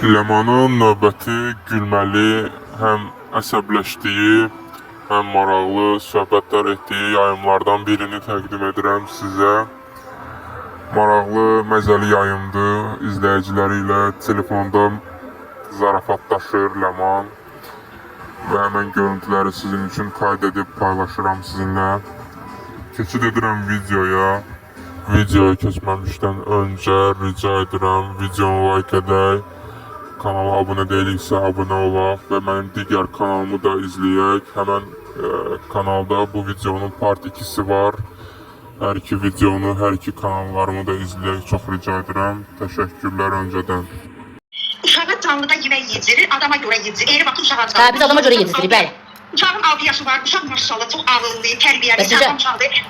Lemanın növbəti gülməli, həm əsəbləşdiyi, həm maraqlı söhbətlər etdiyi yayımlardan birini təqdim edirəm sizə. Maraqlı, məzəli yayımdır. İzləyiciləri ilə telefonda zarafatlaşır Leman və həmən görüntüləri sizin üçün kaydedib paylaşıram sizinlə. Keçid edirəm videoya. Videoya keçməmişdən öncə rica edirəm videonu like edək. Kanala abunə deyiliksə abunə olaq və mənim digər kanalımı da izləyək. Həmən kanalda bu videonun part 2'si var. Hər iki videonu, hər iki kanallarımı da izləyək. Çox rica edirəm. Təşəkkürlər öncədən. Uşağı canlıda yemək yedirir, adama görə yedirir. Eyni vaxt uşağa canlı. Ha, biz adama görə yediririk, bəli. Uşağın 6 yaşı var, uşaq maşallah çox ağıllı, tərbiyəli, sağlam uşaqdır.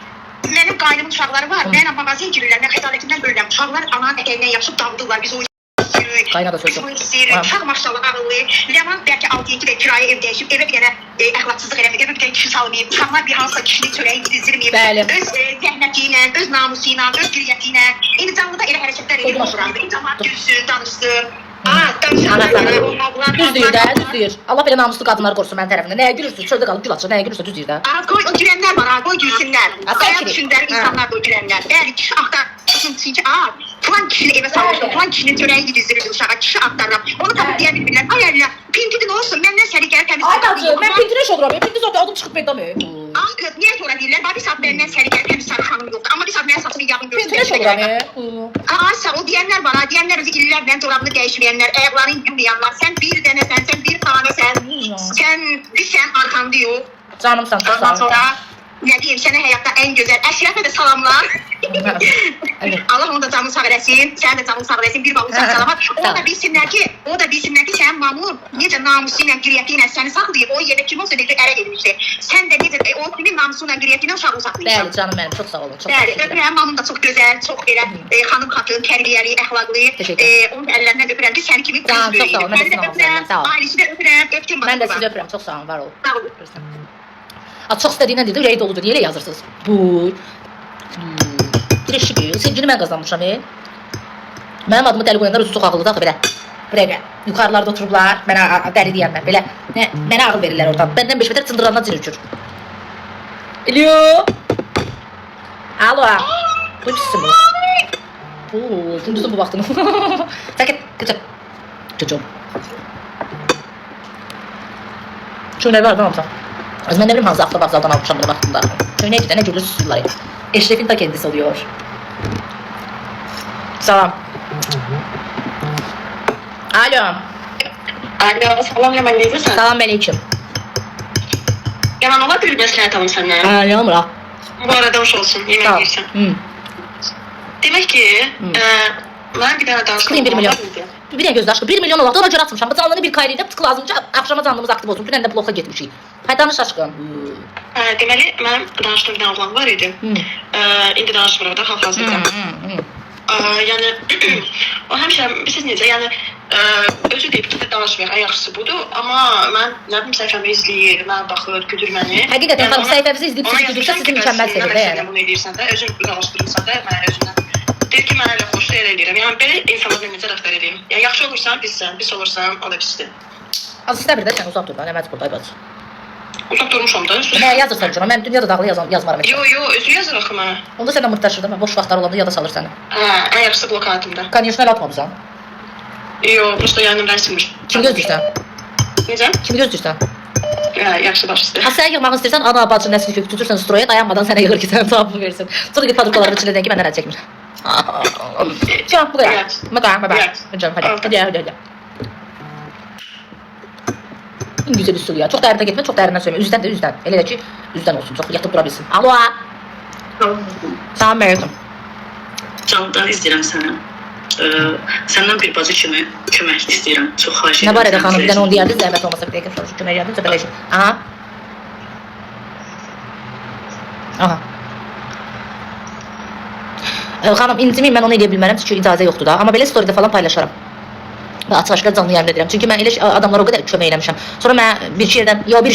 Mənim qaynımın uşaqları var, mənə mağazaya girirlər, mən xəcalətindən ölürəm. Uşaqlar ananın ətəyindən yapışıb dağıdırlar, biz o Qayna da sözü. uşaq maşallah ağıllı. Leman bəlkə 6-7 də kirayə ev dəyişib, evə bir dənə əxlaqsızlıq eləmir, evə bir dənə kişi salmayıb, uşaqlar bir hansısa kişinin çörəyi dizdirməyib. Öz zəhməti ilə, öz namusu ilə, öz qiriyyəti ilə. İndi canlıda elə hərəkətlər edir, oturardı. İnsanlar gülsün, danışsın. Düz deyir də, düz deyir. Allah belə namuslu qadınları qorusun mənim tərəfimdə. Nəyə gülürsünüz? Çöldə qalıb gül açır, nəyə gülürsə düz deyir də. Qoy o gülənlər var, qoy gülsünlər. Hayat düşünlər insanlar da o gülənlər. Bəli, kişi axtarsın çünki falan kişini evə salmışam, falan kişinin çörəyi yedizdirir uşağa, kişi axtarıram. Onu tapıb deyə bilmirlər. Ay Allah, pintidin olsun, məndən səni gəlir təmiz. Ay bacı, mən pintine şoduram. Pinti zaten adım çıxıb meydam. Qız, niyə sonra deyirlər? Bir saat məndən səni gəlir təmiz sarı xanım yoxdur. Amma bir saat mənim saçımı yağın görsün. Pintine şoduram. Ay sağ ol deyənlər var, deyənlər özü illərlə corabını dəyişməyənlər, ayaqlarını yumayanlar. Sən bir dənəsən, sən bir tanəsən. Sən arxanda yox. Canımsan, çox sağ ol. Sonra nə deyim, sənə həyatda ən gözəl Əşrəfə də salamlar. Allah onu da canını sağ eləsin, sən də canını sağ eləsin, bir bağlı salamat. O da bilsinlər ki, sənin mamur necə namusu ilə, qiriyyəti ilə səni saxlayıb, o yerdə kim olsa necə ərə gedmişdi. Sən də necə o kimi namusu ilə, qiriyyəti ilə uşağı saxlayırsan. Bəli, canım mənim, çox sağ olun. Bəli, öpürəm, mamın da çox gözəl, çox belə xanım xatın, tərbiyəli, əxlaqlı. Onun əllərindən öpürəm ki, səni kimi qız böyüyür. Mən də öpürəm, ailesi də öpürəm, öptüm bax. Mən də sizi öpürəm, çox sağ olun, var olun. Çox istədiyindən dedi, ürəyi doludur, niyə elə yazırsınız? Bu. Direşik, sevgini mən qazanmışam. Mənim adımı dəli qoyanlar özü çox ağıllıdır, axı belə. Buraya, yuxarılarda oturublar, mənə dəli deyənlər, belə. Mənə ağıl verirlər oradan. Bəndən 5 metr cındırandan cin uçur. Alo. Alo. Bu pissin bu. Gündüzün bu vaxtını. Sakit, kıçım. Çocuğum. Şöyle var, ben olsam. Az ben ne bileyim hangi avtobazlardan almışam bunu vaxtında. Şöyle iki tane gülü susuyorlar. Eşref'in ta kendisi oluyor. Salam. Alo. Alo, salam Yaman, deyirsən? Salam aleyküm. Yaman, ola bir məsləhət alım səndən. Yanımra. Bu arada hoş olsun, yemək yeyirsən. Demək ki, mən bir dənə danışdım. 1 milyon. Bir dənə gözlə aşkım, 1 milyon olaqda ona görə atmışam. Bu canlını bir kayrıyla tık lazımca axşama canlımız aktiv olsun. Dünən də bloka getmişik. Hay danış aşkım. Deməli, mənim danışdığım bir dənə oğlan var idi. İndi danışmırıq da, hal-hazırda. Yəni, o həmişə, bilirsiniz necə, yəni, özü deyib ki, danışmayaq, ən yaxşısı budur. Amma mən, nə bilim, səhifəmi izləyir, mən baxır, güdür məni. Həqiqətən, xanım, səhifəmizi izləyib sizi güdürsə, sizi mükəmməl sevilir. Mən bunu edirsən də, özün danışdırırsan da, mən özümdən. Deyir ki, mən elə xoşda elə edirəm. Yəni, belə insanlarla necə rəftar edeyim? Yəni, yaxşı olursan, pissən, pis olursan, o da pisdir. Az istəmir də, sən uzaq dur, nə məcbur, ay bacı. Uzaq durmuşam da. Nə yazırsan canım, mən dünyada dağlı yazmaram. Yo, özü yazır axı mənə. Onda səndən mırtaşırdım, mən boş vaxtlar olanda yada salır səni. Ən yaxşısı blokatımda. Kaniyosuna el atmamısan. Yo, prosto yanımdan silmiş. Kimi gözləyirsən? Necə? Kimi gözləyirsən? Yaxşı baş üstə. Ha, sən yığmaq istəyirsən, ana bacı nəsli kök tutursan stroya, dayanmadan sənə yığır ki, sənə cavabını versin. Sonra git padrukaların içində ki, məndən əl çəkmir. Can, bu qədər. Hadi. Güzel üsul ya. Çok derinden gitme, çok derinden söyleme. Üzden de üzden. Elə də ki, üzden olsun. Çok yatıp durabilsin. Alo. Salam aleyküm. Canlıdan izləyirəm səni. Səndən bir bacı kimi kömək istəyirəm. Çox xahiş edirəm. Nə barədə xanım? Bir dənə onu deyərdi, zəhmət olmasa bir dəqiqə soruşu kömək edərdin, söhbətləşin. Aha. Aha. Xanım, intimin mən onu edə bilmərəm, çünki icazə yoxdur da. Amma belə storydə falan paylaşaram. Və açıq-aşkar canlı yayım edirəm. Çünki mən elə adamlara o qədər kömək eləmişəm. Sonra mən bir iki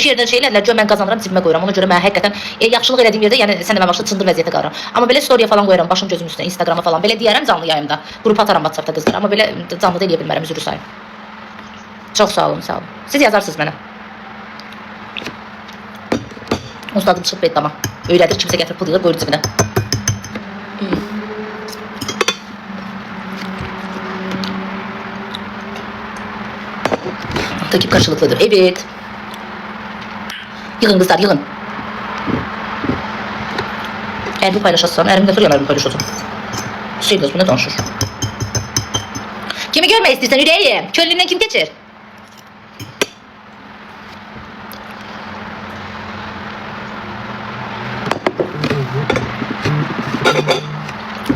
yerdən şey elədilər, mən qazanıram, cibimə qoyuram. Ona görə mən həqiqətən yaxşılıq elədiyim yerdə, yəni sən də mən başda çındır vəziyyətə qalıram. Amma belə storyya falan qoyuram, başım gözüm üstünə, Instagrama falan. Belə deyərəm canlı yayımda. Qrup ataram WhatsAppda qızlar. Amma belə canlıda eləyə bilmərəm, üzr sayın. Çox sağ olun, sağ olun. Siz yazarsınız mənə. Ustadım çıxıb beddama. Öyrədir, kimsə gətirib pul qoyur cibinə. Takip karşılıklıdır. Evet. Yığın kızlar, yığın. Eğer bu paylaşırsan, eğer ne fırlanar bu paylaşıyorsun. Şey bu ne danışır? Kimi görmək istəyirsən ürəyim? Könlündən kim keçir?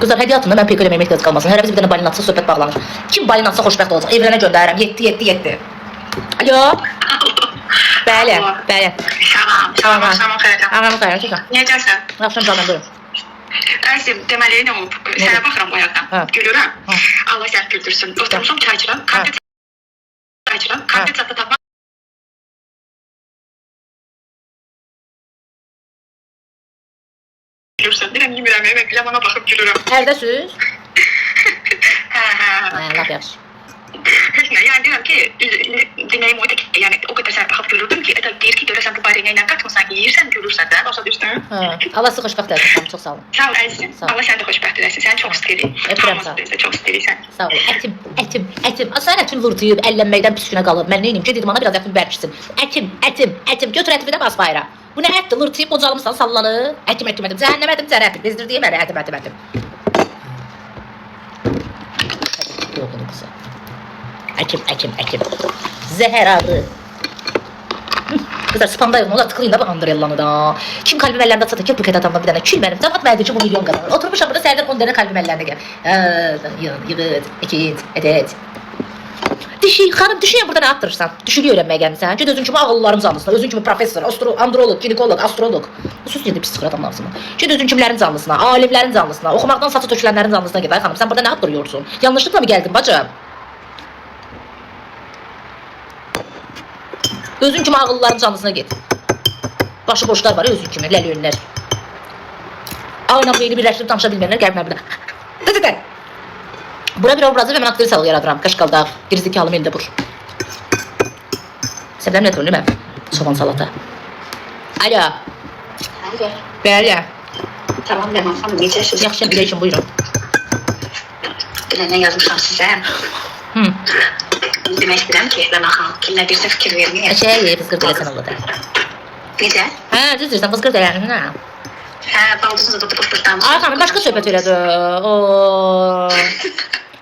Kızlar hediye atın da ben pek ödemeyə ehtiyac qalmasın. Hər biz bir dənə balinatsa söhbət bağlanır. Kim balinatsa xoşbəxt olacaq? Evrənə göndərirəm. 7. Alo. Bəli, bəli. Salam xeyr. Ağamı xeyr, çıxın. Necəsən? Yaxşıyam canım, buyurun. Əzim, deməli nə olub? Sənə baxıram bu ayaqdan. Gülürəm. Allah səni güldürsün. Oturmuşam çay içirəm. Konfet satı tapmaq. Gülürsən. Deyirəm, yemirəm, evə biləm, ona baxıb gülürəm. Hərdəsiz? Hə. Lap yaxşı. Heç nə, yəni deyirəm ki, deməyim oydu ki, yəni o qədər sənə baxıb gülürdüm ki, deyir ki, görəsən bu barəyə ilə qatmısan, yeyirsən, gülürsən də, başa düşdün? Allah sizi xoşbəxt eləsin, çox sağ olun. Sağ ol əzizim. Allah səni də xoşbəxt eləsin. Səni çox istəyirik. Öpürəm, sağ ol. Çox istəyirsən. Sağ olun. Ətim. Sən ətin vurtuyub, əllənməkdən pis günə qalıb. Mən neynim? Gedim ana biraz ətin bərksin. Ətim. Götür ətimi də bas bayra. Bu nə ətdir? Vurtuyub qocalımsan, sallanır. Ətim. Cəhənnəm ətim, cərətim. Bezdirdiyi mənə ətim. Yoxunu qısa. Əkim. Zəhər adı. Kızlar spamda yok. Ola tıklayın da bu Andrella'nı da. Kim kalbim ellerinde atsa da ki bu kadar adamla bir tane kül benim. Cevap verdi ki bu milyon kadar. Oturmuşam burada senden 10 tane kalbim ellerinde gel. Yığıt, ekit, edet. Xanım düşün burada ne yaptırırsan. Düşülü öğrenmeye gelmişsən. Gid özün kimi ağıllıların canlısına. Özün kimi profesör, androlog, ginekolog, astrolog. Sus yedi pis çıxır adamın ağzına. Gid özün kimlərin canlısına, alimlərin canlısına, oxumaqdan saçı tökülənlərin canlısına ged. Ay xanım sen burada ne yaptırıyorsun? Yanlışlıkla mı geldin bacım? Özün kimi ağıllıların canlısına git. Başı boşlar var ya özün kimi, ləliyönlər. Ayla beyni birləşdirib danışa bilməyənlər gəlib mənə bir də. Bura bir obrazı və mən aktrisalı yaradıram. Qaşqaldaq, gerizekalı Meldəbur. Sən mənim nədir, mən? Soğan salata. Alo. Bəli. Tamam, Ləman xanım, necəsiniz? Yaxşıyam, biləyişim, buyurun. Dünəndən yazmışam sizə. Demək istəyirəm ki, Ləman xanım, kimlə birsə fikir verməyə. Fızqırd eləsən Allah da. Necə? Düz deyirsən, fızqırd eləyənin, hə? Baldızınızı da pıspırtlamışsınız. Ay xanım, başqa söhbət elədi.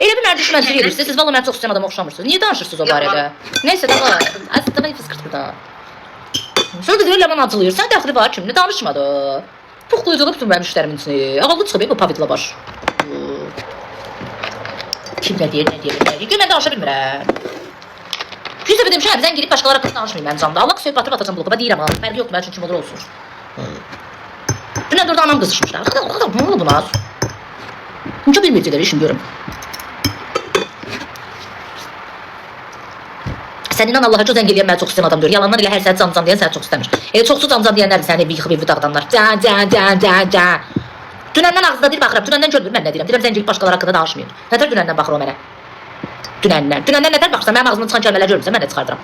Elə bir mənə düşmənçilik edirsiniz. Siz valla mən çox istəyən adama oxşamırsınız. Niyə danışırsınız o barədə? Neysə, da var. Aslında mən fızqırd burada. Sonra da deyir, Ləman acılıyır. Sən dəxli var kimlə? Danışmadı. Pux qoyacaqlar bütün mənim işlərimin içini. Ağıllı çıxıb, bu pavidla baş. Kim nə deyir? Gör, mən danışa bilmirəm. Bir səfə demişəm, sən girib başqaları haqqında danışmayın mənim canımda. Allah söhbət batıb atacam bloqa. Deyirəm ha, fərqi yoxdur, mənim üçün kim olur olsun. Dünən orada anam qızışmışlar. Ne oldu buna? Necə bilməyəcəklər, işin görüm. Sən inan Allaha ki, o zəng eləyən mənə çox istəyən adam deyir. Yalandan elə hər səhət can deyən səni çox istəmir. Çoxsu can deyənlərdir səni evi yıxıb evi dağıdanlar. Dünəndən ağzında deyir, baxıram. Dünəndən görmür mən nə deyirəm. Deyirəm zəng eləyib başqaları haqqında danışmayın. Nətər dünəndən baxır o mənə? Dünəndən nətər baxırsan, mənim ağzımdan çıxan kəlmələr görmürsən, mən də çıxardıram.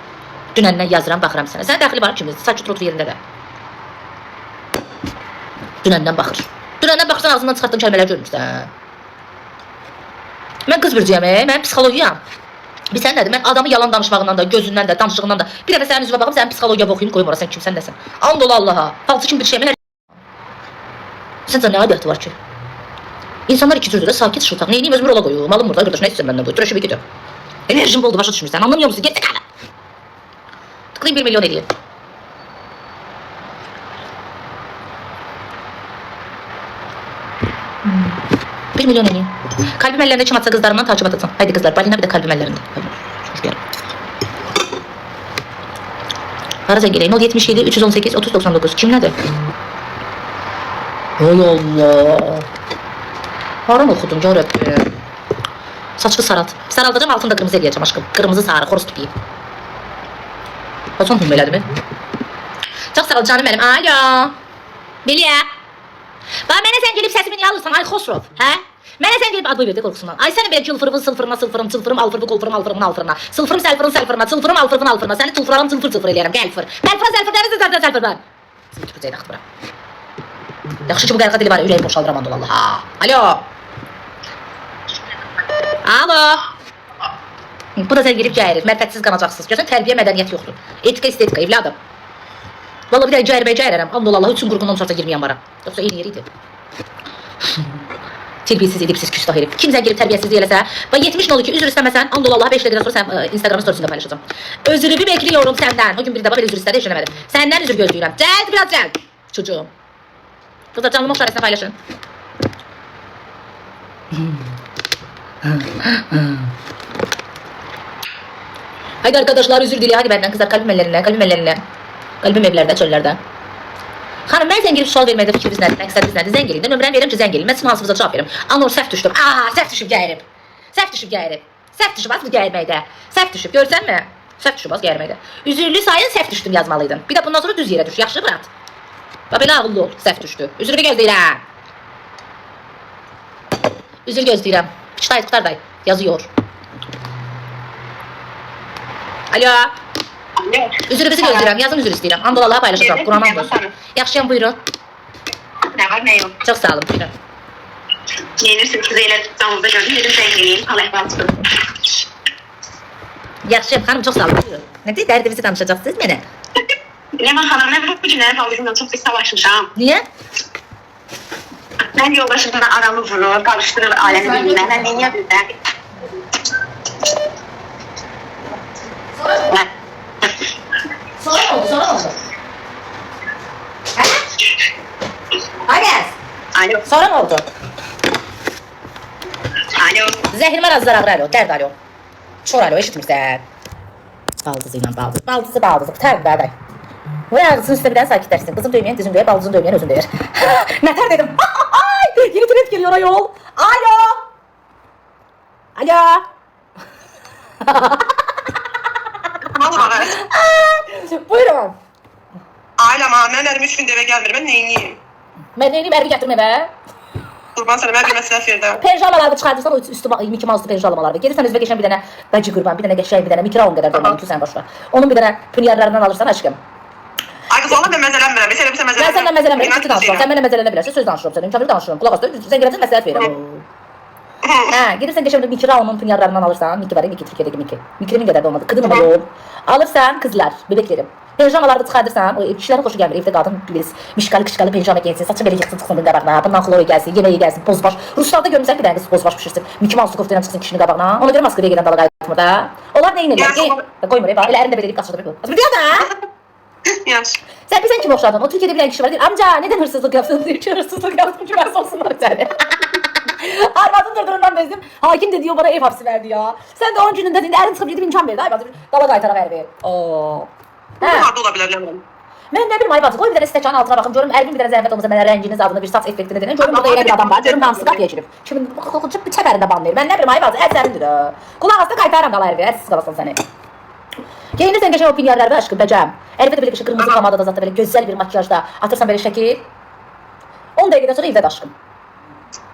Dünəndən yazıram, baxıram sənə. Sənə dəxli var kimdir? Saç otur yerində də. Dünəndən baxır. Dünəndən baxırsan ağzından çıxartdığın kəlmələr görmürsən. Mən qız birciyəm, mən psixologiyam. Bir sən nədir? Mən adamı yalan danışmağından da, gözündən də, danışığından da. Bir dəfə sənin üzvə baxım, sənin psixologiyaya oxuyum, qoyum ora, sən kimsən nəsən? And ola Allaha. Falçı kim bir şey mən. Səncə nə adiyyatı var ki? İnsanlar iki cürdür də sakit şıltaq. Neyiniyim özümü rola qoyum? Malım burada, qardaş, nə istəyirsən məndən bu? Dürəşə bir gidiyor. Enerjim boldu, başa düşmürsən. Anlamıyor musun? Get de qala. Tıklayın 1 milyon eləyim. Bir milyon eləyim. Kalbim əllərində kim atsa qızlarımdan takip atacam. Haydi qızlar, balina bir də kalbim əllərində. Hoş bir Ara zəng eləyim. 077 318 3099. Kim nədir? Hay Allah. Haram oxudum, ya Rəbbi. Saçlı saralt. Saraldacağım, altında qırmızı eləyəcəm aşkım. Qırmızı sarı, xoruz tüpeyim. Son hüm elədi mi? Çox sağ ol canım mənim. Alo. Biliyə. Bax, mənə sən gelib səsimi niyə alırsan, ay Xosrov, hə? Mənə sən gelib ad boy verdi qorxusundan. Ay sənin belə cılfırımın sılfırına, çılfırım alfırı, kolfırım alfırımın alfırına. Sılfırım səlfırın, çılfırım alfırımın alfırına. Səni çılfıraram, çılfır eləyərəm, gəlfır. Gəlfır, səlfır, nərisə səlfır, səlfır var. Səni tüpücəyə daxdı bura. Yaxşı ki bu qərqa dili var, ürəyim boşaldıram andı Allah. Alo. Alo. Bu da sən girib gəyirir, mərfətsiz qanacaqsınız. Görsən tərbiyə mədəniyyət yoxdur. Etika, estetika, evladım. Vallahi bir də gəyirərəm, and Allah, üçün qurğundan uçarsa girməyəm vara. Yoxsa eyni yeriydi. Terbiyəsiz edipsiz küstah herif. Kimsən girib tərbiyəsizlik eləsə, və 70.02 üzr istəməsən, and Allah 5 dəqiqədən sonra sən Instagram storiesində paylaşacağam. Özrümü bekliyorum səndən. O gün bir də bax elə üzr istədi, eşələmədim. Səndən üzr gözləyirəm. Cəld, biraz cəld. Çocuğum. Kızlar canlı moşarəsini paylaşın. Haydi arkadaşlar özür diliyor. Hadi benden kızlar kalbim ellerine. Kalbim evlerde, çöllərdə. Xanım, mən zəng gelib sual verməkdə fikriniz nədir, məqsədiniz nədir? Zəng gelin. Nömrəni verirəm ki, zəng gelin. Mən sizin hansınıza cavab verim. Anor səhv düşdüm. Səhv düşüb gəyirib. Səhv düşüb az bu gəyirməkdə. Səhv düşüb, görsənmi? Səhv düşüb az gəyirməkdə. Üzürlü sayın səhv düşdüm yazmalıydın. Bir də bundan sonra düz yerə düş. Yaxşı bırat. Bax belə ağıllı ol. Səhv düşdü. Üzürlü gözləyirəm. Üzür gözləyirəm. Şitayet Qurtarday. Yazıyor. Alo. Üzürünüzü gözləyirəm, yazın üzür istəyirəm. And Allah'a paylaşacağım, Qur'an and olsun. Yaxşıyam, buyurun. Ne var ne yok. Çox sağ olun, buyurun. Yenirsiniz kızıyla canınızda gördüm. Dedim zenginliyim. Allah razı olsun. Yaxşıyam, xanım, çox sağ olun, buyurun. Nədir, dərdinizi danışacaqsınız mənə? Ne var hanım, ne var bu günləri kaldırımdan çok pis savaşmışam. Niyə? Ben yoldaşımdan aramı vurur, karıştırır alemi birbirine. Ben ne niye bilmem. Sonra oldu. Hə? Ayəz. Alo. Sonra nə oldu? Alo. Zəhrimə razılar ağrı alo, dərd alo. Çor alo, eşitmirsən. Baldızı ilə baldızı. Qurtar bəday. Bu ağzının üstə bir dənə sakitlərsin. Qızım döyməyən dizim döyər, baldızın döyməyən özün döyər. Nətər dedim. Ay, yeni trend geliyor ayol. Alo. Vallahi Buyurun. Ailem ha, ben erim 3 günde eve gelmiyorum. Ben neyiniyim? Mən neyini mərvi gətirmə bə. Kurban sana, ben bir məsələ verdim. Penjamaları çıxardırsan, o üstü Mickey Mouse'lu penjamaları. Gelirsən özünə geçən bir dənə bacı qurban, bir dənə qəşəng, bir dənə mikron qədər dolmalı ki sən başla. Onun bir dənə pünyarlarından alırsan aşkım. Ay kız valla ben məzələnmirəm. Mesela bir Mən səndən məzələnmirəm, ciddi danışıram. Sən mənə məzələnə bilərsən, söz danışıram sənə. İmkanı danışıram. Qulaq as, sən gələcək məsləhət verirəm. Hə, gelirsən geçən bir mikronun pünyarlarından alırsan, Mickey var, Mickey Türkiyədəki Mickey. Mickey'nin qədər də olmadı. Qıdım ama yol. Alırsan kızlar, bebeklerim. Penjamaları da çıxardırsan, o kişilərin xoşu gəlmir. Evdə qadın bilirsiniz, mişkalı kışkalı penjama giyinsin, saçı belə yıxsın, çıxsın bunun qabağına. Bundan xloya gəlsin, yeməyi gəlsin, pozbaş. Ruslarda görmüsən ki, qız pozbaş pişirsin. Mickey Mouse koftayla çıxsın kişinin qabağına. Ona görə Moskvaya gedən dala qayıtmır da. Onlar nə edirlər? Qoymur, elə ərində belə deyib qaçırdı bir. Biliyor da? Yaş. Sen bizden kim oxşadın? O Türkiye'de bilen kişi var değil. Amca neden hırsızlık yaptın diyor ki hırsızlık yaptım ki ben sorsunlar seni. Arvadın dırdırından bezdim. Hakim de diyor bana ev hapsi verdi ya. Sen de 10 gününde dedi erin çıkıp 7 bin can verdi. Ay bazı dala qaytara ver be. Oo. Bu harda ola bilər yəni. Ben ne bileyim ay bazı koy bir tane stəkanın altına bakın. Görüm Ergin bir tane zəhmət olmasa mənə rənginiz adına bir saç effektini denin. Görüm burada elə bir adam var. Görüm namsı qapıya girib. Kimin bir çəpərində banlayır. Ben ne bileyim ay bazı əsərindir o. Kulaq asda qaytaram qala Ergin. Ərsiz qalasın səni. Geyinirsən geçen o pinyarlar ve aşkım bəcəm. Əlifə də belə bir kırmızı pomadada zaten böyle güzel bir makyajda atırsan böyle şəkil. 10 dəqiqədən sonra evdədir aşkım.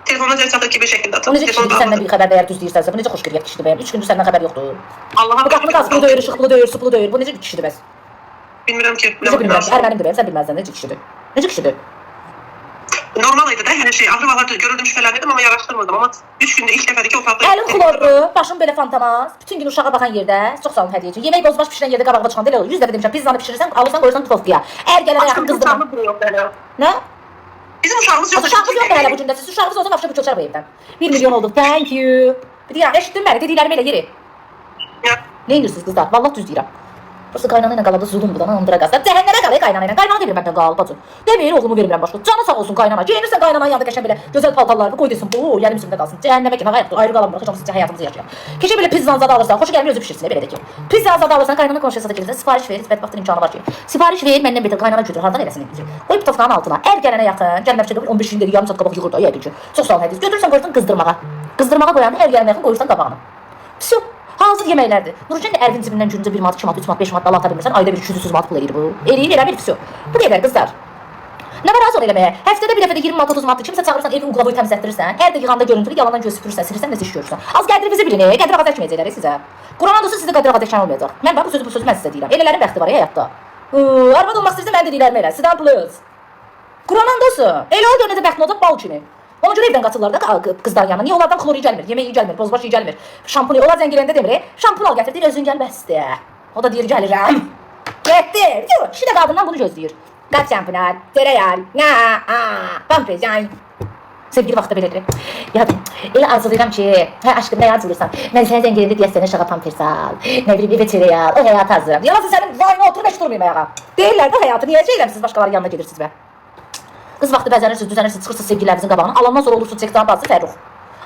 Telefona cəsədəki bir şəkildə atın. Bu necə kişidir səndən bir xəbər dəyər düz deyirsənsə, bu necə xoş görüyor kişidir bəyəm. 3 gündür səndən xəbər yoxdur. Allah'a Bu qapını qazıqlı döyür, işıqlı döyür, suplu döyür. Bu necə bir kişidir bəs? bilmirəm ki. Necə bilmirəm, Ermənimdir bəyəm, sən bilməzsən necə kişidir. Necə kişidir? Normal idi də hər şey. Ağrı vaxtı görürdüm şübhələnirdim amma yaraşdırmırdım. Amma 3 gündə ilk dəfədir ki o fərqli. Əlin xlorlu, başım belə fantamaz. Bütün gün uşağa baxan yerdə. Çox sağ olun hədiyyəcə. Yemək bozbaş pişirən yerdə qabağıma çıxanda elə olur. 100 dəfə demişəm, pizzanı pişirirsən, alırsan qoyursan tutovkaya. Əgər gələnə yaxın qızdırma. Nə? Bizim uşağımız yoxdur. Uşağımız yoxdur hələ bu gündə. Siz uşağınız olsa vapşa bu köçər bu evdən. 1 milyon oldu. Thank you. Bir deyirəm, eşitdin məni, dediklərimi elə yeri. Ne edirsiniz kızlar? Vallahi düz deyirəm. Burası qaynanayla qalanda zulumdur da, andıra qazlar. Cəhənnəmə qal, qaynanayla. Qaynana deyir məndən qal, bacım. Demir, oğlumu verirəm başqa. Canı sağ olsun qaynana. Geyinirsən qaynananın yanında qəşəng belə gözəl paltarlarını qoy desin. Bu, yəni üstündə qalsın. Cəhənnəmə ki, ayrı qalan bıraxacağam sizə həyatınızı yaşayam. Keçə belə pizzanı zada alırsan, xoşu gəlmir özü pişirsin, belə də ki. Pizzanı zada alırsan, qaynana qonşuya da gəlirsən, sifariş verir, bədbəxtin imkanı var ki. Sifariş verir, məndən beter qaynana götürür, hardan eləsin edici. Qoy pitovkanın altına. Əgər gələnə yaxın, gəlməfçə 15 gün dedi, yarım saat qabaq yığırdı, yəqin ki. Çox sağ ol hədis. Götürürsən qoyursan qızdırmağa. Qızdırmağa qoyanı hər gələnə yaxın qoyursan qabağına. Pis hazır yeməklərdir. Nurcan da Ervin cibindən güncə 1 manat, 2 manat, 3 manat, 5 manat Allah ata bilmirsən, ayda bir 200-300 manat pul eləyir bu. Eləyir elə bir pis. Bu qədər qızlar. Nə var az onu eləməyə? Həftədə bir dəfə də 20 manat 30 manat kimsə çağırırsan, evi uqlavoyu təmizlətdirirsən. Hər də yığanda görüntülü yalandan göz süpürürsən, silirsən, nəsə iş görürsən. Az qədrinizi bilin, qədir ağac əkməyəcəklər sizə. Quran olsun sizə qədir ağac əkən olmayacaq. Mən bax bu sözü mən sizə deyirəm. Elələrin bəxti var həyatda. Arvad olmaq istəyirsən mən dediklərimi elə. Sidan plus. Quran olsun. Elə o görünəcək bəxtin olacaq bal kimi. Ona görə evdən qaçırlar da qızların yanına. Niyə onlardan xloru gəlmir, yeməyi gəlmir, bozbaş gəlmir. Şampunu onlar zəng gələndə demir, şampun al gətir, deyir özün gəl bəsdir. O da deyir gəlirəm. Getdi. Kişi də qadından bunu gözləyir. Qaç şampunar, tereyal, pampercan. Sevgili vaxtda belədir. Ya elə arzulayıram ki, hə aşkım nə arzulayırsan? Mən sənə zəng gələndə deyəsən aşağı pampers al. Nə bilim evə tereyal, o həyat hazıram. Yalansa sənin vayına oturub heç durmayım ayağa. Deyirlər də həyatı niyə şeyləmsiz başqalarının yanına gedirsiniz bə? Qız vaxtı bəzənirsiniz, düzənirsiniz, çıxırsınız sevgililərinizin qabağına. Alandan sonra olursunuz çektan bazı Fərrux.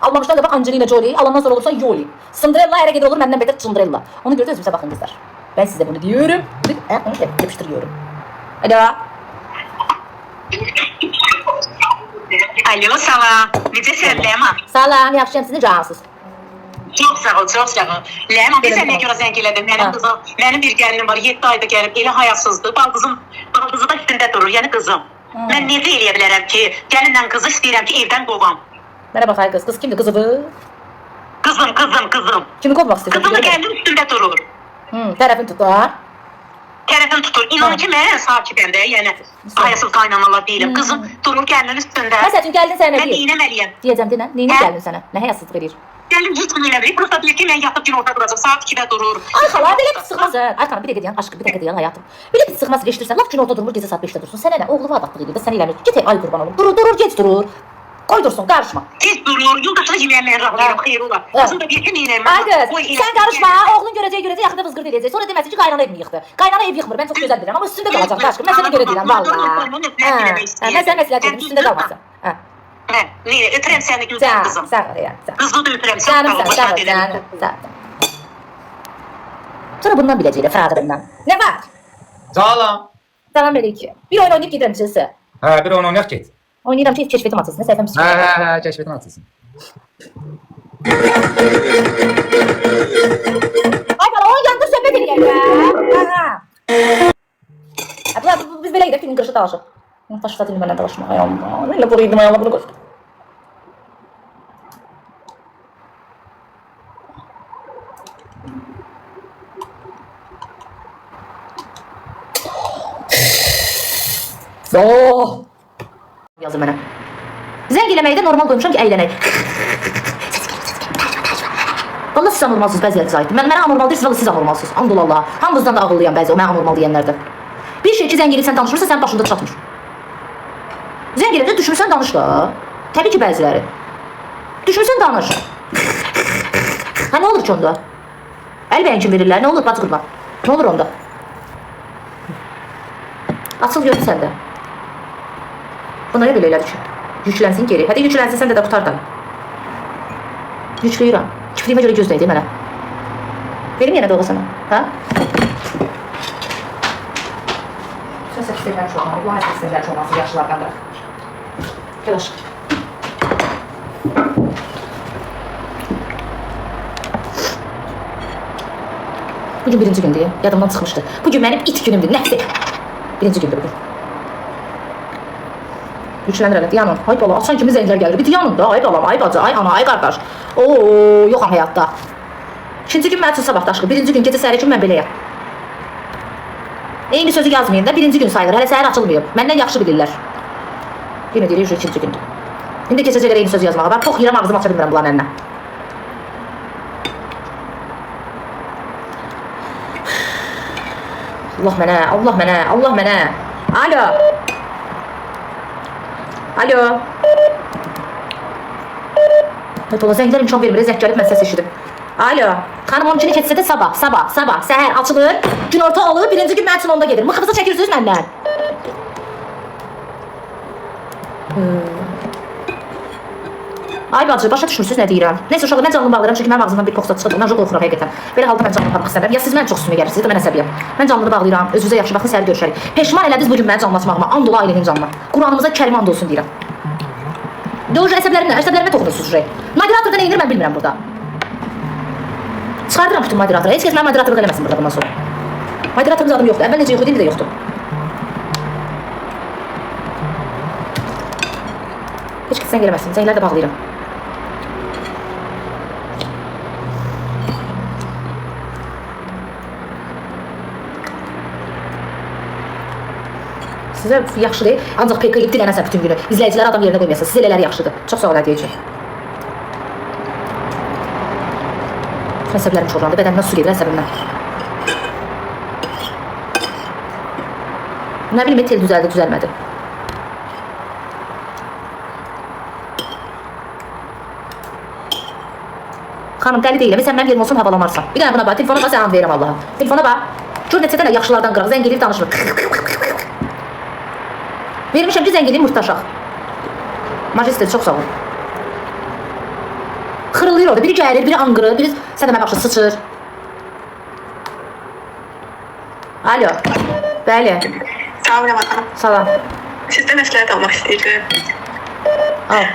Almamışdan qabaq Angelina Jolie, alandan sonra olursan Yoli. Cinderella ərə gedə olur, məndən betər Cinderella. Onu gördünüz mü? Baxın qızlar. Ben size bunu diyorum. Yapıştırıyorum. Alo. Alo, salam. Necəsən, Ləman? Salam, yaxşıyam, siz necəsiniz? Çox sağ ol, çox sağ ol. Ləman, bilirsən nəyə görə zəng elədim? Mənim bir gəlinim var, 7 ayda gəlib, elə hayasızdır. Baldızı da üstündə durur, yəni qızım. Mən necə eləyə bilərəm ki, gəlinlə qızı istəyirəm ki, evdən qovam. Mənə bax, ay qız. Qız kimdir, qızı bu? Qızım. Kimi qovmaq istəyirsən? Qızım da gəlinin üstündə durur. Tərəfin tutar. Tərəfin tutur. İnan ki, mən sakibəm də, yəni hayasız qaynanalar deyiləm. Qızım durur gəlinin üstündə. Məsəl üçün gəlin sənə mən neynəməliyəm? Deyəcəm, denən. Neynə gəlin sənə? Nə həyasızlıq edir? Gəlin heç kimi eləmir. Prosta deyir ki, mən yatıb gün orada duracaq. Saat 2-də durur. Ay xala, belə pis sıxmaz. Ay xanım, bir dəqiqə deyən, aşkım, bir dəqiqə deyən həyatım. Belə pis sıxmaz, eşidirsən. Lap gün orada durmur, gecə saat 5-də dursun. Sənə nə? Oğlu var adlıq edir də, sən eləmir. Get ay qurban olum. Durur, gec durur. Qoy dursun, qarışma. Tez durur, yoldaşına yeməyə mən razıyam, xeyir olar. Qızım da bir ki, neynəyəm? Ay qız, sən qarışma, oğlun görəcək, yaxında vızqır deyəcək. Sonra deməsin ki, qaynana evini yıxdı. Qaynana ev yıxmır, mən çox gözəl bilirəm, amma üstündə qalacaq aşkım. Mən sənə görə deyirəm, valla. Mən sənə məsləhət edirəm, üstündə qalmasın. Neyə, ötürəm səni güzel qızım. Sağ ol, ya, sağ ol. Qızlı da ötürəm, sağ ol. Sonra bundan biləcəklər, fərqindən. Nə var? Salam. Salam aleyküm. Bir oyun oynayıb gedirəm sizə. Hə, bir oyun oynayaq get. Oynayıram ki, keşfetim açılsın, səhifəm üstündə. Hə, keşfetin açılsın. Ay bala, onun yanında söhbət eləyək ya. Biz belə gedək, filmin qırışı dalaşıq. Başla dilim məndən dalaşmaq, ay Allah. Elə buraydım, ay Allah, bunu qoy. Oh! Yazın mənə. Zəng eləməyi də normal qoymuşam ki, əylənək. Valla siz anormalsınız bəziləri zahid. Mənə anormal deyil, siz anormalsınız. Hamdulillah. Hamınızdan da ağıllıyam bəzi, o mənə anormal deyənlərdə. Bir şey ki, zəng eləyib sən danışmırsa, sənin başında çatmır. Zəng eləyib düşmürsən, danış da. Təbii ki, bəziləri. Düşmürsən, danış. Hə, nə olur ki onda? Əlbəyin kim verirlər, nə olur, bacı qurban? Nə olur onda? Açıl gördü səndə. Buna nə belə elədi ki? Yüklənsin geri. Hədə yüklənsin, sən də qutar da. Yükləyirəm. Kifliyimə görə göz dəydi mənə. Verim yenə də ola sana. Ha? Sən səhv istəyirəm şu an. Allah həsb istəyirəm şu an. Yaşlılardan da. Gəl aşıq. Bugün birinci gündür. Yadımdan çıxmışdı. Bugün mənim it günümdür. Nəfsi. Birinci gündür bugün. Yüklənir elə, yanın. Ay bala, açan kimi zənglər gəlir. Bir yanın da, ay balam, ay bacı, ay ana, ay qardaş. Oo, yoxam həyatda. İkinci gün mən üçün sabah daşqı. Birinci gün gecə səhərə kimi mən beləyəm. Eyni sözü yazmayın da, birinci gün sayılır. Hələ səhər açılmayıb. Məndən yaxşı bilirlər. Yenə deyirik, ikinci gündür. İndi keçəcəklər eyni sözü yazmağa. Ben çox yiyirəm, ağzımı aça bilmirəm bunların əlinə. Allah mənə. Alo. Alo. Ay bala, zənglər imkan vermir, zəng gəlib mən səs eşidim. Alo. Xanım 12-ni keçsə də sabah, səhər açılır, gün orta olur, birinci gün mən üçün onda gedir. Mıxınızı çəkirsiniz məndən. Ay bacı, başa düşmürsünüz nə deyirəm? Neyse uşaqlar, mən canlı bağlayıram çünki mənim ağzımdan bir poxsa çıxır. Mən çox qorxuram həqiqətən. Belə halda mən canlı baxmaq istəmirəm. Ya siz mən çox üstümə gəlirsiniz, ya da mən əsəbiyəm. Mən canlını bağlayıram. Özünüzə yaxşı baxın, səhər görüşərik. Peşman elədiniz bugün məni canlatmağıma. And ola ailənin canına. Qur'anımıza kərimə and olsun deyirəm. Doğru əsəblərimə toxunursunuz uşaq. Moderatorda nə edir mən bilmirəm burada. Çıxardıram bütün moderatora. Heç kəs mənim moderatorluq eləməsin burada bundan sonra. Moderatorun adım yoxdur. Əvvəl necə yox idi, indi də yoxdur. Zəng eləməsin. Zəngləri də bağlayıram. Sizə yaxşı deyil. Ancaq PK edib dilənəsən bütün günü. İzləyiciləri adam yerinə qoymayasın. Siz elələri yaxşıdır. Çox sağ ol deyəcək. Əsəblərim çorlandı. Bədənimdən su gedir əsəbimdən. Nə bilim, tel düzəldi, düzəlmədi. Xanım, dəli deyiləm. Sən mənim yerim olsun, havalanarsan. Bir dənə buna bax. Telefona bax, sən verirəm Allaha. Telefona bax. Gör neçə dənə yaxşılardan qıraq. Zəng edib danışmır. Vermişəm ki, zəng edib murtaşaq. Majester, çox sağ ol. Xırılıyır orada. Biri gəlir, biri anqırır, biri sənə baxır, sıçır. Alo. Bəli. Salam Rəvan. Salam. Sizdən məsləhət almaq istəyirdim. Al.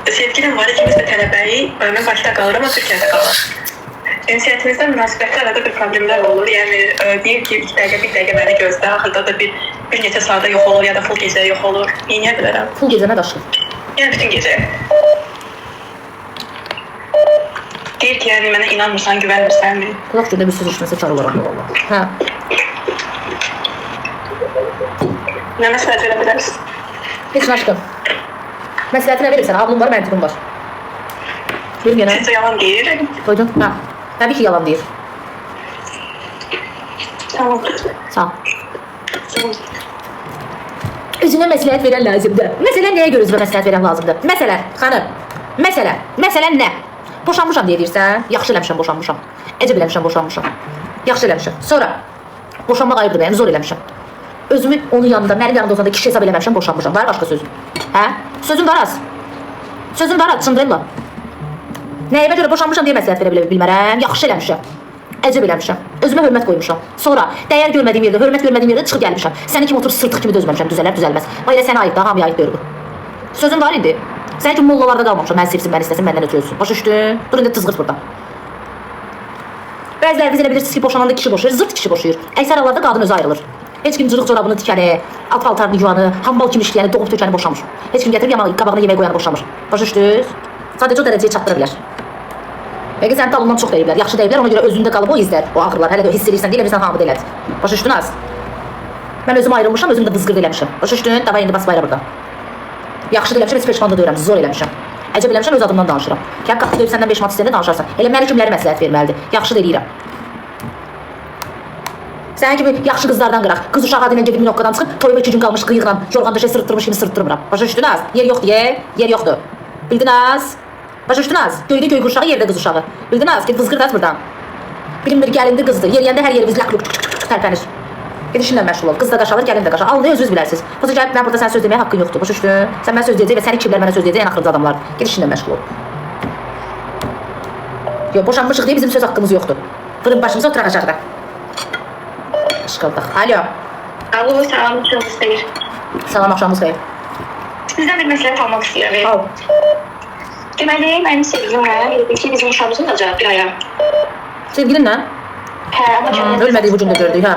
Sevgilim var, ikimiz də tələbəyik. Mən Bakıda qalıram, o Türkiyədə qalır. Ünsiyyətimizdə münasibətdə arada bir problemlər olur. Yəni deyir ki, 2 dəqiqə, 1 dəqiqə məni gözlə. Axırda da bir neçə saata yox olur ya da full gecə yox olur. Neyə bilərəm? Full gecə nə daşır? Yəni bütün gecə. Deyir ki, yəni mənə inanmırsan, güvənmirsənmi? Qulaq gündə bir söz işləsə çar olaram valla. Hə. Nə məsləhət verə bilərsiniz? Heç nə aşkım. Məsləhəti nə verirsən? Ablım var, məntiqim var. Verim yenə. Sizcə yalan deyir? Koydun? Hə. Təbii ki, yalan deyir. Tamam. Sağ ol. Özünə məsləhət verən lazımdır. Məsələn, nəyə görə özünə məsləhət verən lazımdır? Məsələn, xanım. Məsələn nə? Boşanmışam deyə deyirsən? Yaxşı eləmişəm, boşanmışam. Əcəb eləmişəm, boşanmışam. Yaxşı eləmişəm. Sonra boşanmaq ayıbdır mənim, zor eləmişəm. Özümü onun yanında, mənim yanında olsanda kişi hesab eləməmişəm, boşanmışam. Var başqa sözüm? Hə? Sözüm var az. Sözüm var az, Cinderella. Nəyimə görə boşanmışam deyə məsləhət verə bilmərəm. Yaxşı eləmişəm. Əcəb eləmişəm. Özümə hörmət qoymuşam. Sonra dəyər görmədiyim yerdə, hörmət görmədiyim yerdə çıxıb gəlmişəm. Səni kimi oturub sırtıq kimi dözməmişəm, düzələr, düzəlməz. Bax elə sənə aid da, hamıya aid deyir bu. Sözüm var indi. Sən kimi mollalarda qalmamışam, mən sevsin, mən istəsin, məndən ötürü ölsün. Başa düşdün? Dur indi tızğırt buradan. Bəziləriniz elə bilirsiniz ki, boşananda kişi boşayır, zırt kişi boşayır. Əksər hallarda qadın özü ayrılır. Heç kim cırıq corabını tikəni, alt paltarını yuvanı, hambal kimi işləyəni, doğub tökəni boşamır. Heç kim gətirib qabağına yemək qoyanı boşamır. Başa düşdünüz? Sadəcə o dərəcəyə çatdıra bilər. Bəlkə sənin dalından çox deyiblər, yaxşı deyiblər, ona görə özündə qalıb o izlər, o ağrılar, hələ də hiss edirsən, deyə bilirsən hamıda elədir. Başa düşdün az? Mən özüm ayrılmışam, özüm də bızqırdı eləmişəm. Başa düşdün? Davay indi bas bayra burada. Yaxşı da eləmişəm, heç peşman da deyirəm, zor eləmişəm. Əcəb eləmişəm, öz adımdan danışıram. Kənd qapı döyüb səndən 5 manat istəyəndə danışarsan. Elə mənə kimləri məsləhət verməlidir? Yaxşı da eləyirəm. Sənin kimi yaxşı qızlardan qıraq. Qız uşağı adıyla gedib minokkadan çıxıb, toyuma 2 gün qalmış qıyıqla, yorğan döşə sırıtdırmış kimi sırıtdırmıram. Başa düşdün az? Yer yoxdur, yer yoxdur. Bildin az? Başa düşdün az? Göydə göy qurşağı, yerdə qız uşağı. Bildin az? Ged vızqırt at buradan. Bilinmir, gəlindi qızdır. Yeriyəndə hər yerimiz lak luk tərpənir. Ged işinlə məşğul ol. Qız da qaşalır, gəlin də qaşalır. Al, ne özünüz bilərsiniz. Başa gəlib, mən burada sən söz deməyə haqqın yoxdur. Başa düşdün? Sən mənə söz deyəcək və səni kimlər mənə söz deyəcək, ən axırıncı adamlar. Ged işinlə məşğul ol. Yox, boşanmışıq deyə bizim söz haqqımız yoxdur. Fırın başımıza oturaq aşağıda. Işqıldıq. Alo. Alo, salam, çox istəyir. Salam, axşamınız xeyir. Sizdən bir məsləhət almaq istəyirəm. Al. Deməli, mənim sevgilim var. Ki, bizim uşağımızın da cavab bir aya. Sevgilin nə? Hə, amma Ölmədiyi bu gün də gördük, hə.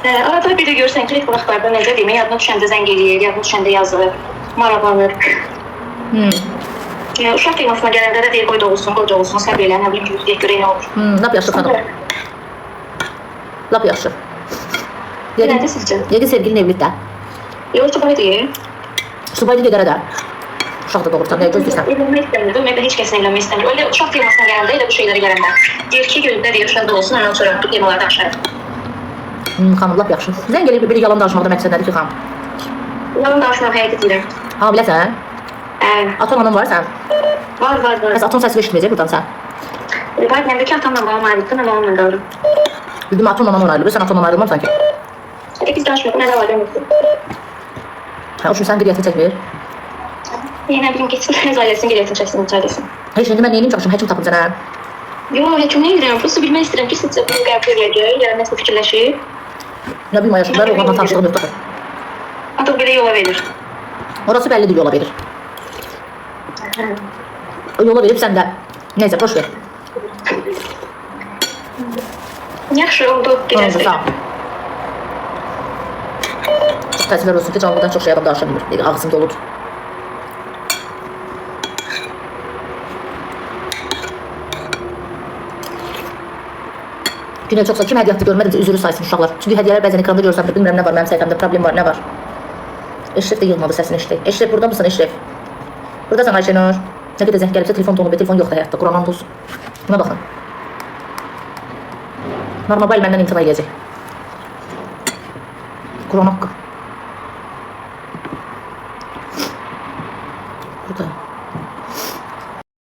Arada bir də görsən ki, vaxtlarda necə deyim, yadına düşəndə zəng eləyir, yadına düşəndə yazılır, maraqlanır. Uşaq temasına gələndə də deyir, qoy doğulsun, səbr elə, nə bilim, deyək görək nə olur. Lap yaxşı xanım. Lap yaxşı. Nədir sizcə? Yəqin sevgilin evlidir də. Yox, subay deyir. Subay deyir gedərə də. Uşaq da doğursan, nəyə gözləyirsən? Evlənmək istəmirdim, mən də heç kəsin evlənmək istəmirdim. Öyle uşaq temasına gələndə elə bu şeyləri gələndə. Deyir ki, gözdə deyir, uşaq doğulsun, ondan sonra bu temaları danışarıq. Xanım, lap yaxşı. Zəng eləyib bir yalan danışmaqda məqsəd nədir ki, xanım? Yalan danışmaq həqiqət deyirəm. Hamiləsən? Aton anam var sən? Var. Bəs aton səsi eşitməyəcək buradan sən? Var, məndəki atamla babam ayrıldı, mən onunla qaldım. Bildim, aton anam ayrılıb, sən aton ayrılmam sanki. Biz danışmıyorduk, nə də var deməkdir. O üçün sən qiriyyətini çəkmir. Nə bilim, geçsin, öz ailəsinin qiriyyətini çəksin, rica edesin. Heç indi mən neyini çalışım, həkim tapım sənə. Yox, həkim nə edirəm, prosto bilmək istəyirəm ki, sizcə bunu qəbul edəcək, yəni nəsə fikirləşir. Nə bilmə yaşlılar, oğlanla tanışlığım yoxdur. Ancaq belə yola verir. Orası bəllidir, yola verir. O yola verib sən də. Neyse, boş ver. Yaxşı oldu, gedəsin. Sağ ol. Çox təəssüflər olsun ki, canlıdan çox şey adam danışa bilmir. Ağzım doludur. Günel çoxsa kim hədiyyə atdı görmədimsə üzrü saysın uşaqlar. Çünki hədiyyələr bəzən ekranda görsəm bilmirəm nə var, mənim səhifəmdə problem var, nə var. Eşref də yığmadı səsini Eşref. Eşref burada mısın Eşref? Buradasan Ayşenur. Nə qədər zəng gəlibsə telefon tonlu, telefon yoxdur həyatda. Quran and olsun. Buna baxın. Normal məndən imtina edəcək. Quran haqqı.